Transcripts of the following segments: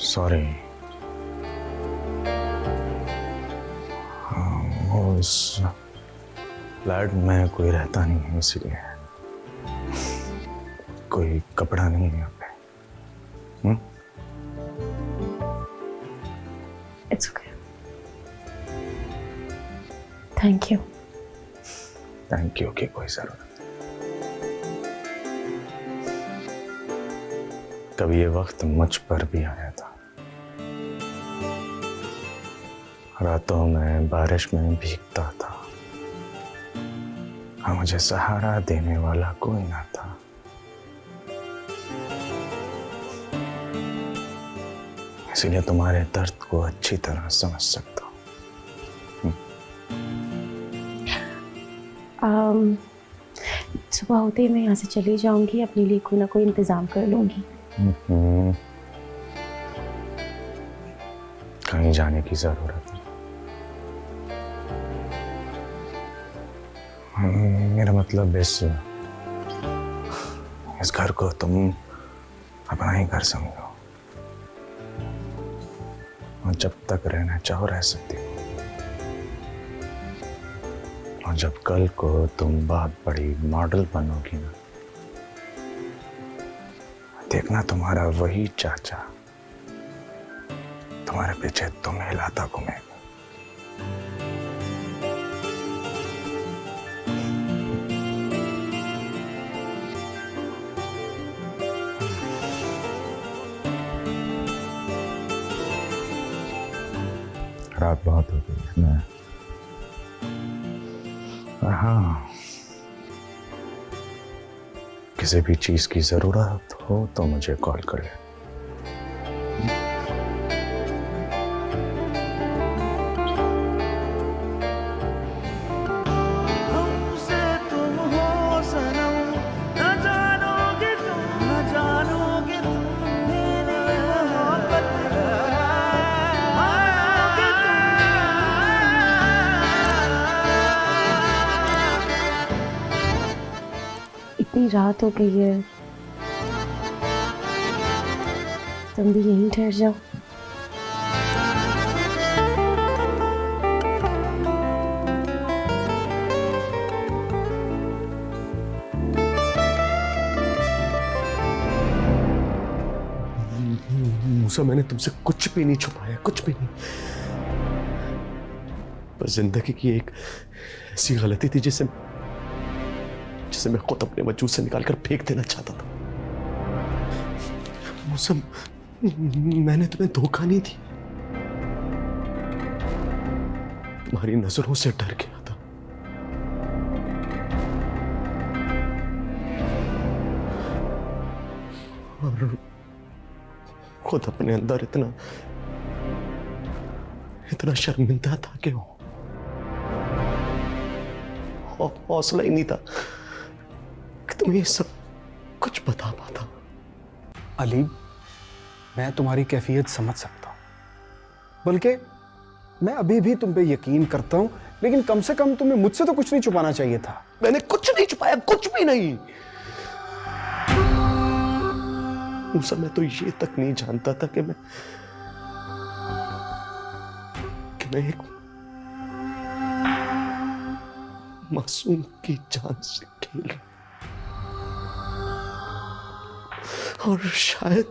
Sorry. वो इस flat में कोई रहता नहीं है, इसीलिए कोई कपड़ा नहीं है यहाँ पे। It's okay. Thank you. Thank you की कोई जरूरत नहीं। कभी ये वक्त मुझ पर भी आया था। रातों में बारिश में भीगता था और मुझे सहारा देने वाला कोई ना था। इसीलिए तुम्हारे दर्द को अच्छी तरह समझ सकता हूँ। सुबह होते ही मैं यहाँ से चली जाऊंगी, अपने लिए कोई ना कोई इंतजाम कर लूंगी। कहीं जाने की जरूरत नहीं। मेरा मतलब इस घर को तुम अपना ही घर समझो और जब तक रहना चाहो रह सकती हो। और जब कल को तुम बहुत बड़ी मॉडल बनोगी ना, देखना तुम्हारा वही चाचा तुम्हारे पीछे तुम्हें हिलाता घूमेगा। रात बहुत हो गई है ना। हाँ, किसी भी चीज की जरूरत हो तो मुझे कॉल कर ले। इतनी रात हो गई है, तुम भी यहीं ठहर जाओ। मूसा, मैंने तुमसे कुछ भी नहीं छुपाया, कुछ भी नहीं। बस जिंदगी की एक ऐसी गलती थी जिसे मैं खुद अपने वजूद से निकालकर फेंक देना चाहता था। मूसा, मैंने तुम्हें धोखा नहीं दी, तुम्हारी नजरों से डर गया था। और खुद अपने अंदर इतना शर्मिंदा था कि हौसला ही नहीं था कि तुम्हें सब कुछ बता पाता। अली, मैं तुम्हारी कैफियत समझ सकता हूं, बल्कि मैं अभी भी तुम पे यकीन करता हूं, लेकिन कम से कम तुम्हें मुझसे तो कुछ नहीं छुपाना चाहिए था। मैंने कुछ नहीं छुपाया, कुछ भी नहीं। मूसा, मैं तो ये तक नहीं जानता था कि मैं एक मासूम की जान से खेल रहा हूं। और शायद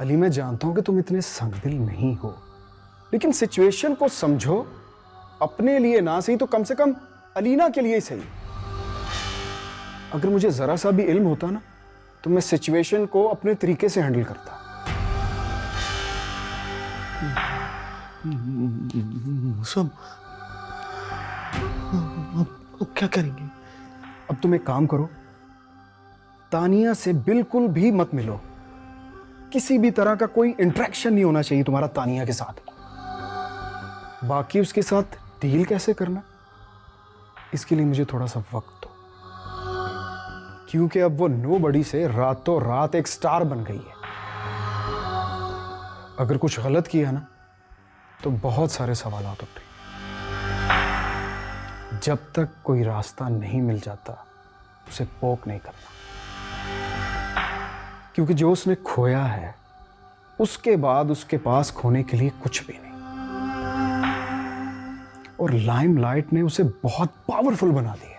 अली, मैं जानता हूं कि तुम इतने संगदिल नहीं हो, लेकिन सिचुएशन को समझो। अपने लिए ना सही तो कम से कम अलीना के लिए सही। अगर मुझे जरा सा भी इल्म होता ना, तो मैं सिचुएशन को अपने तरीके से हैंडल करता। सब अब क्या करेंगे? अब तुम एक काम करो, तानिया से बिल्कुल भी मत मिलो। किसी भी तरह का कोई इंटरेक्शन नहीं होना चाहिए तुम्हारा तानिया के साथ। बाकी उसके साथ डील कैसे करना, इसके लिए मुझे थोड़ा सा वक्त दो, क्योंकि अब वो नोबडी से रातों रात एक स्टार बन गई है। अगर कुछ गलत किया ना, तो बहुत सारे सवाल उठे। जब तक कोई रास्ता नहीं मिल जाता, उसे पोक नहीं करना, क्योंकि जो उसने खोया है उसके बाद उसके पास खोने के लिए कुछ भी नहीं। और लाइमलाइट ने उसे बहुत पावरफुल बना दिया।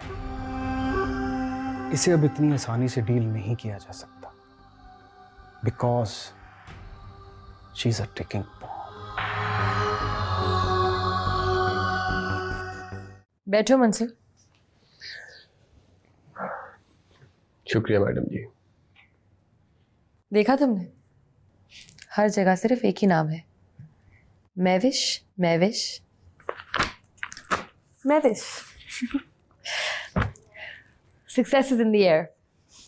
इसे अब इतनी आसानी से डील नहीं किया जा सकता, because she is a ticking bomb. बैठो मंसूर। शुक्रिया मैडम जी। देखा तुमने, हर जगह सिर्फ एक ही नाम है, Mahwish Mahwish Mahwish. Success is in the air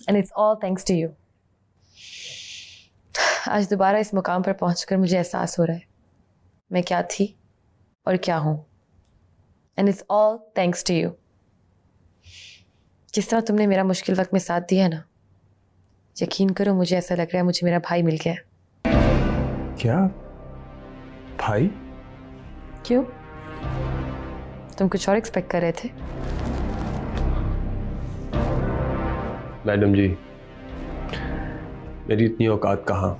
and it's all thanks to you. आज दोबारा इस मुकाम पर पहुंचकर मुझे एहसास हो रहा है मैं क्या थी और क्या हूं, and it's all thanks to you. जिस तरह तुमने मेरा मुश्किल वक्त में साथ दिया ना, यकीन करो मुझे ऐसा लग रहा है मुझे मेरा भाई मिल गया। क्या भाई? क्यों, तुम कुछ और एक्सपेक्ट कर रहे थे? मैडम जी, मेरी इतनी औकात कहाँ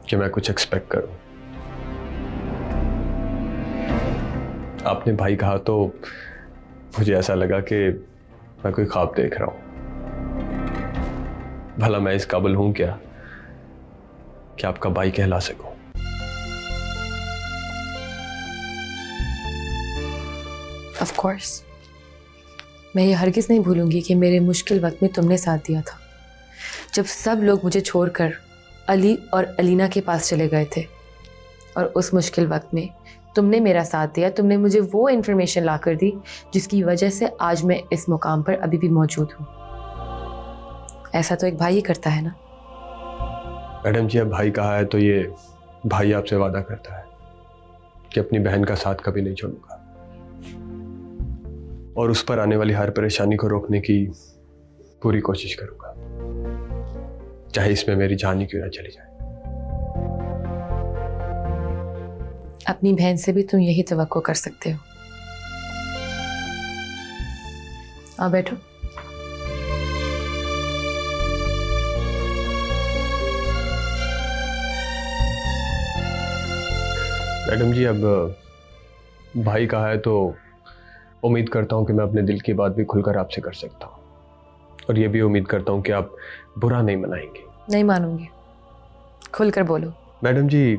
कि मैं कुछ एक्सपेक्ट करूं। आपने भाई कहा तो मुझे ऐसा लगा कि मैं कोई ख्वाब देख रहा हूं। भला मैं इस काबिल हूं क्या कि आपका भाई कहला सकूं? Of course, मैं ये हरगिज़ नहीं भूलूंगी कि मेरे मुश्किल वक्त में तुमने साथ दिया था, जब सब लोग मुझे छोड़कर अली और अलीना के पास चले गए थे। और उस मुश्किल वक्त में तुमने मेरा साथ दिया, तुमने मुझे वो इन्फॉर्मेशन ला कर दी जिसकी वजह से आज मैं इस मुकाम पर अभी भी मौजूद हूँ। ऐसा तो एक भाई ही करता है ना। मैडम जी, अब भाई कहा है तो ये भाई आपसे वादा करता है कि अपनी बहन का साथ कभी नहीं छोड़ूंगा और उस पर आने वाली हर परेशानी को रोकने की पूरी कोशिश करूंगा, चाहे इसमें मेरी जान ही क्यों ना चली जाए। अपनी बहन से भी तुम यही तवक्को कर सकते हो। आओ बैठो। मैडम जी, अब भाई कहा है तो उम्मीद करता हूं कि मैं अपने दिल की बात भी खुलकर आपसे कर सकता हूं, और ये भी उम्मीद करता हूं कि आप बुरा नहीं मनाएंगे। नहीं मानूंगी, खुलकर बोलो। मैडम जी,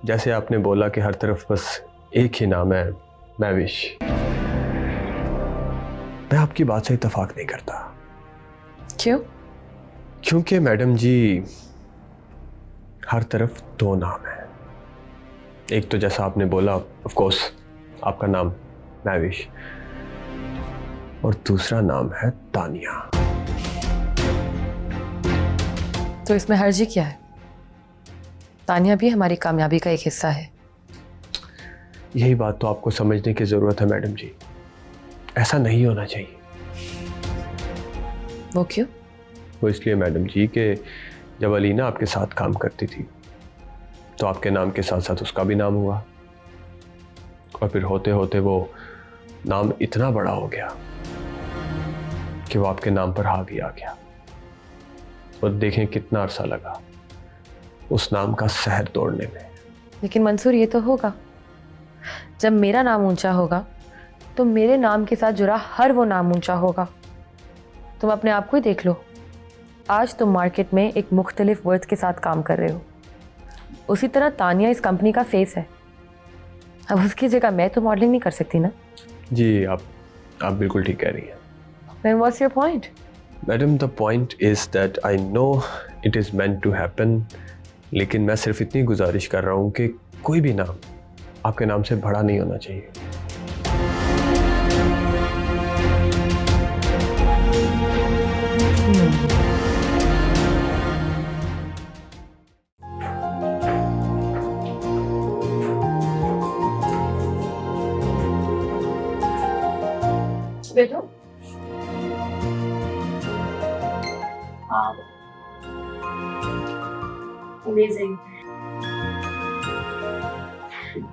जैसे आपने बोला कि हर तरफ बस एक ही नाम है, महविश, मैं आपकी बात से इत्तेफाक नहीं करता। क्यों? क्योंकि मैडम जी, हर तरफ दो नाम है। एक तो जैसा आपने बोला, ऑफ कोर्स आपका नाम महविश, और दूसरा नाम है तानिया। तो इसमें हर्जी क्या है? तानिया भी हमारी कामयाबी का एक हिस्सा है। यही बात तो आपको समझने की जरूरत है मैडम जी। ऐसा नहीं होना चाहिए। वो क्यों? वो इसलिए मैडम जी कि जब अलीना आपके साथ काम करती थी तो आपके नाम के साथ साथ उसका भी नाम हुआ, और फिर होते होते वो नाम इतना बड़ा हो गया कि वो आपके नाम पर हावी आ गया। और देखें कितना अरसा लगा उस नाम का सहर तोड़ने में। लेकिन मंसूर, ये तो होगा, जब मेरा नाम ऊंचा होगा तो मेरे नाम के साथ जुड़ा हर वो नाम ऊंचा होगा। तुम अपने आप को ही देख लो, आज तुम मार्केट में एक मुख्तलिफ वर्ड के साथ काम कर रहे हो। उसी तरह तानिया इस कंपनी का फेस है। अब उसकी जगह मैं तो मॉडलिंग नहीं कर सकती ना। जी, आप बिल्कुल ठीक कह रही हैं। Then what's your point? Madam, the point is that I know it is meant to happen, लेकिन मैं सिर्फ इतनी गुजारिश कर रहा हूँ कि कोई भी नाम आपके नाम से बड़ा नहीं होना चाहिए। बैठो। Amazing.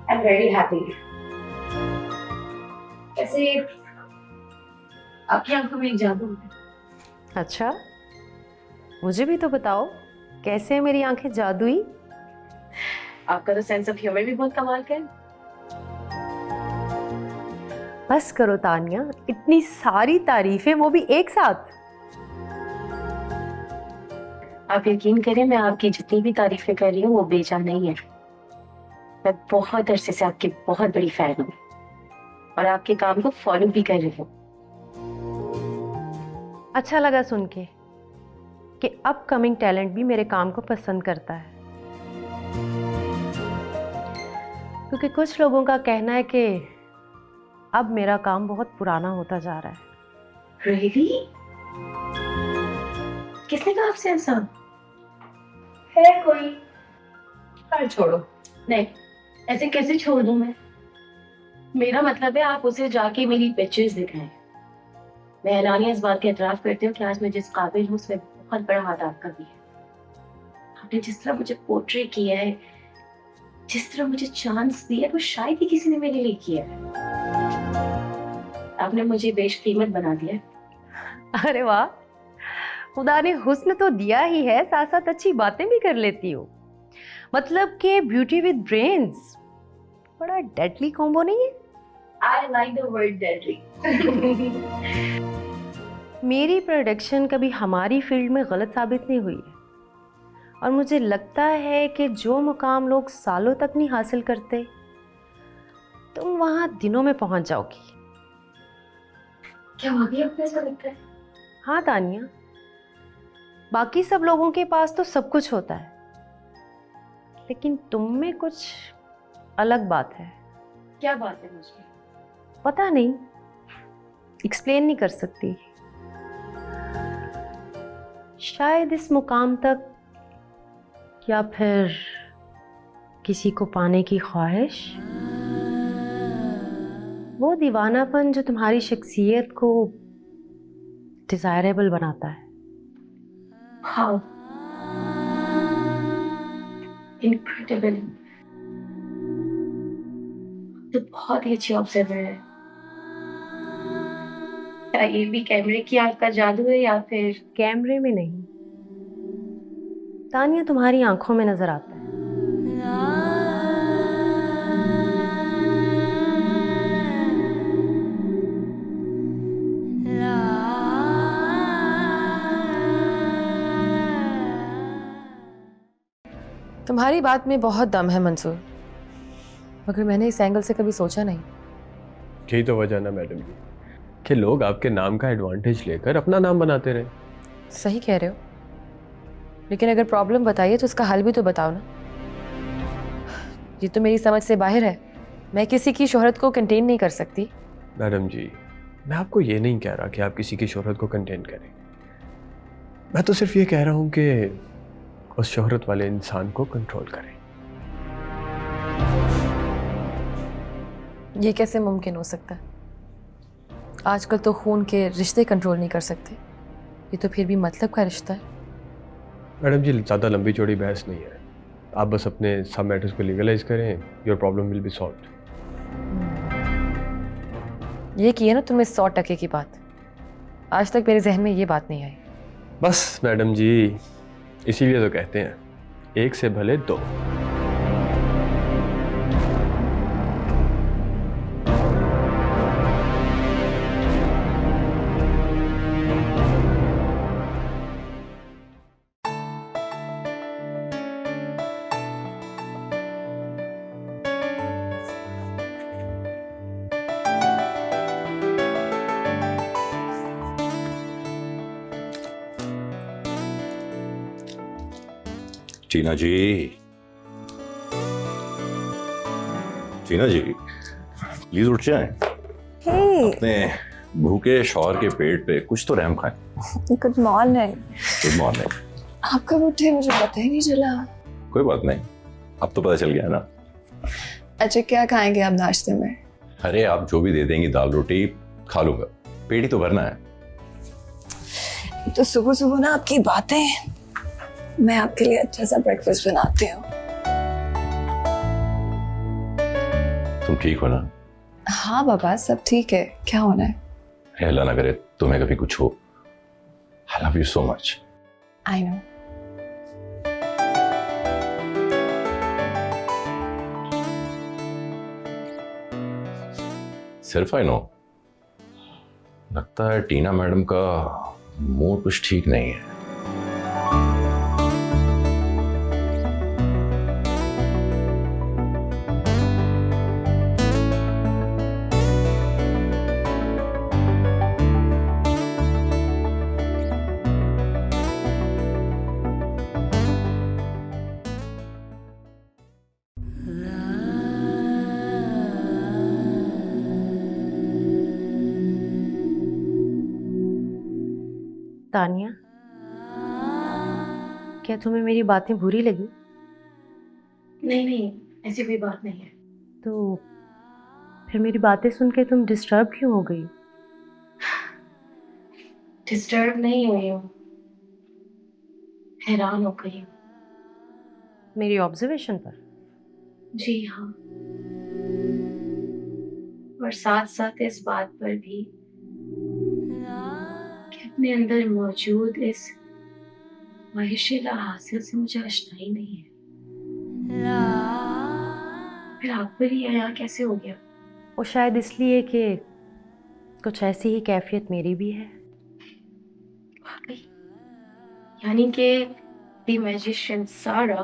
I'm very happy. ऐसे आपकी आंखों में एक जादू है। अच्छा, मुझे भी तो बताओ, कैसे है मेरी आंखें जादुई? आपका तो सेंस ऑफ ह्यूमर भी बहुत कमाल का है। बस करो तानिया, इतनी सारी तारीफें, वो भी एक साथ। आप यकीन करें, मैं आपकी जितनी भी तारीफें कर रही हूँ वो बेजा नहीं है। मैं बहुत अरसे से आपकी बहुत बड़ी फैन हूँ और आपके काम को फॉलो भी कर रही हूँ। अच्छा लगा सुन के कि अपकमिंग टैलेंट भी मेरे काम को पसंद करता है, क्योंकि कुछ लोगों का कहना है कि अब मेरा काम बहुत पुराना होता जा रहा है। Really? किसने कहा आपसे ऐसा? है कोई? पर छोड़ो। नहीं, ऐसे कैसे छोड़ दूं मैं? मेरा मतलब है आप उसे जाके मेरी पिक्चर्स दिखाएं। मैं ऐलानिया इस बात का एतराफ करती हूँ कि आज मैं जिस काबिल हूँ उसमें बहुत बड़ा हाथ आपका भी है। आपने जिस तरह मुझे पोर्ट्रे किया है, जिस तरह मुझे चांस दिया है, वो शायद ही किसी ने मेरे लिए किया है। आपने मुझे बेशकीमत बना दिया है। अरे वाह, खुदा ने हुस्न तो दिया ही है, साथ साथ अच्छी बातें भी कर लेती हो। मतलब कि ब्यूटी विद ब्रेन्स बड़ा डेडली कॉम्बो नहीं है? I like the word deadly. मेरी प्रोडक्शन कभी हमारी फील्ड में गलत साबित नहीं हुई है, और मुझे लगता है कि जो मुकाम लोग सालों तक नहीं हासिल करते, तुम वहां दिनों में पहुंच जाओगी। क्या वाकई आपको ऐसा लगता है? हाँ तानिया, बाकी सब लोगों के पास तो सब कुछ होता है, लेकिन तुम में कुछ अलग बात है। क्या बात है मुझे? पता नहीं, एक्सप्लेन नहीं कर सकती। शायद इस मुकाम तक, या फिर किसी को पाने की ख्वाहिश, वो दीवानापन जो तुम्हारी शख्सियत को डिजायरेबल बनाता है। How? Incredible. तो बहुत ही अच्छी ऑब्जर्वर है। क्या ये भी कैमरे की आंख का जादू है या फिर? कैमरे में नहीं, तानिया तुम्हारी आंखों में नजर आता है। तुम्हारी बात में बहुत दम है मंसूर, मगर मैंने इस एंगल से कभी सोचा नहीं। यही तो वजह ना मैडम जी कि लोग आपके नाम का एडवांटेज लेकर अपना नाम बनाते रहे। सही कह रहे हो, लेकिन अगर प्रॉब्लम बताइए तो उसका हल भी तो बताओ ना। ये तो मेरी समझ से बाहर है, मैं किसी की शोहरत को कंटेन नहीं कर सकती। मैडम जी, मैं आपको ये नहीं कह रहा कि आप किसी की शोहरत को कंटेन करें। मैं तो सिर्फ ये कह रहा हूँ कि उस शोहरत वाले इंसान को कंट्रोल करें। ये कैसे मुमकिन हो सकता है? आजकल तो खून के रिश्ते कंट्रोल नहीं कर सकते, ये तो फिर भी मतलब का रिश्ता है। मैडम जी, ज़्यादा लंबी चौड़ी बहस नहीं है, आप बस अपने सब मैटर्स को लीगलाइज करें, your problem will be solved. ये की है ना तुमने 100% की बात, आज तक मेरे जहन में ये बात नहीं आई। बस मैडम जी, इसीलिए तो कहते हैं एक से भले दो। टीना जी, टीना जी, प्लीज उठ जाएं। अपने भूखे शौहर के पेट पे कुछ तो रहम खाएं। Good morning. Good morning. आप कब उठे मुझे पता ही नहीं चला। कोई बात नहीं, अब तो पता चल गया ना। अच्छा, क्या खाएंगे आप नाश्ते में? अरे आप जो भी दे देंगी, दाल रोटी खा लूंगा, पेट ही तो भरना है। तो सुबह सुबह ना आपकी बातें, मैं आपके लिए अच्छा सा ब्रेकफास्ट बनाती हूँ। तुम ठीक हो ना? हाँ बाबा, सब ठीक है। क्या होना है? अल्लाह ना करे तुम्हें कभी कुछ हो। I love you so much. I know. सिर्फ आई नो, लगता है टीना मैडम का मूड कुछ ठीक नहीं है। तानिया, क्या तुम्हें मेरी बातें बुरी लगी? नहीं नहीं, ऐसी कोई बात नहीं है। तो फिर मेरी बातें सुन के तुम डिस्टर्ब क्यों हो गई? डिस्टर्ब नहीं हुई हूँ, हैरान हो गई हूँ। मेरी ऑब्जर्वेशन पर? जी हाँ, और साथ साथ इस बात पर भी कि अपने अंदर मौजूद इस ख्वाहिश-ए हासिल से मुझे आशनाई नहीं है। फिर आप पर ही यहाँ कैसे हो गया? वो शायद इसलिए कि कुछ ऐसी ही कैफियत मेरी भी है। वाकई, यानी कि दी मैजिशियन सारा,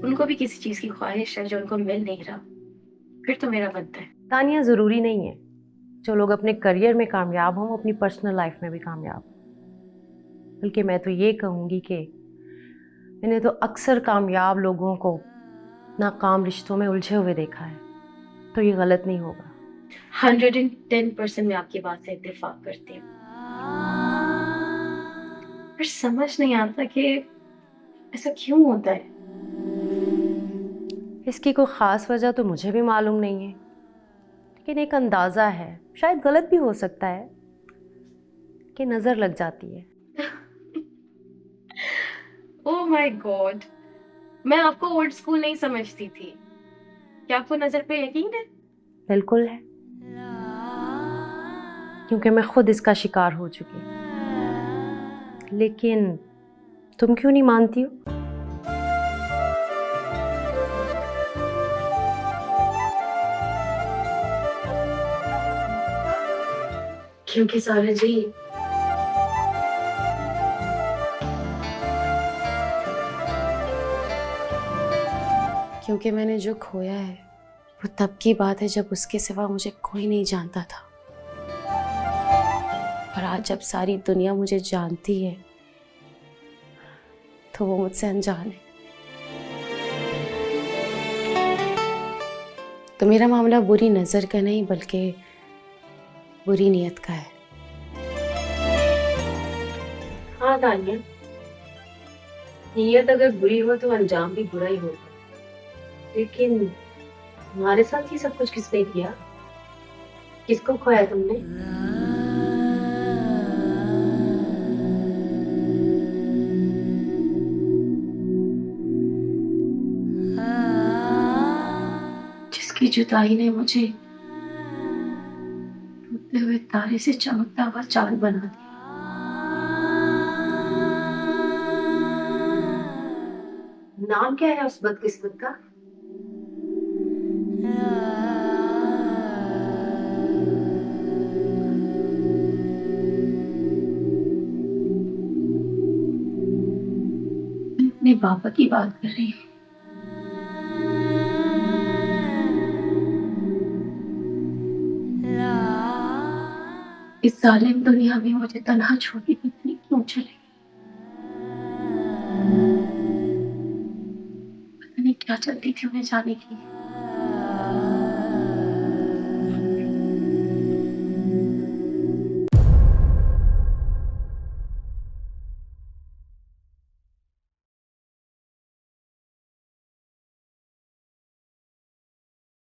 उनको भी किसी चीज की ख्वाहिश है जो उनको मिल नहीं रहा। फिर तो मेरा बनता है। तानिया, ज़रूरी नहीं है जो लोग अपने करियर में कामयाब हों अपनी पर्सनल लाइफ में भी कामयाब हों। बल्कि मैं तो ये कहूँगी कि मैंने तो अक्सर कामयाब लोगों को नाकाम रिश्तों में उलझे हुए देखा है, तो ये गलत नहीं होगा। 110% मैं आपकी बात से इत्तेफाक करती हूँ, पर समझ नहीं आता कि ऐसा क्यों होता है। इसकी कोई ख़ास वजह तो मुझे भी मालूम नहीं है, लेकिन एक अंदाज़ा है, शायद गलत भी हो सकता है, कि नज़र लग जाती है। ओह माय गॉड, मैं आपको ओल्ड स्कूल नहीं समझती थी। क्या आपको नजर पे यकीन है? बिल्कुल है, क्योंकि मैं खुद इसका शिकार हो चुकी हूँ। लेकिन तुम क्यों नहीं मानती हो? क्योंकि सारा जी, क्योंकि मैंने जो खोया है वो तब की बात है जब उसके सिवा मुझे कोई नहीं जानता था, और आज जब सारी दुनिया मुझे जानती है तो वो मुझसे अनजान है। तो मेरा मामला बुरी नजर का नहीं बल्कि बुरी नीयत का है। हाँ तानिया, नीयत अगर बुरी हो तो अंजाम भी बुरा ही होगा। लेकिन हमारे साथ ये सब कुछ किसने किया? किसको खोया तुमने? जिसकी जुदाई ने मुझे टूटते हुए तारे से चमकता हुआ चांद बना दिया। नाम क्या है उस बदकिस्मत का? अपने पापा की बात कर रही हूँ। इस जालिम दुनिया में मुझे तन्हा छोड़ के पता नहीं क्यों चले गए। पता नहीं क्या चलती थी उन्हें जाने की।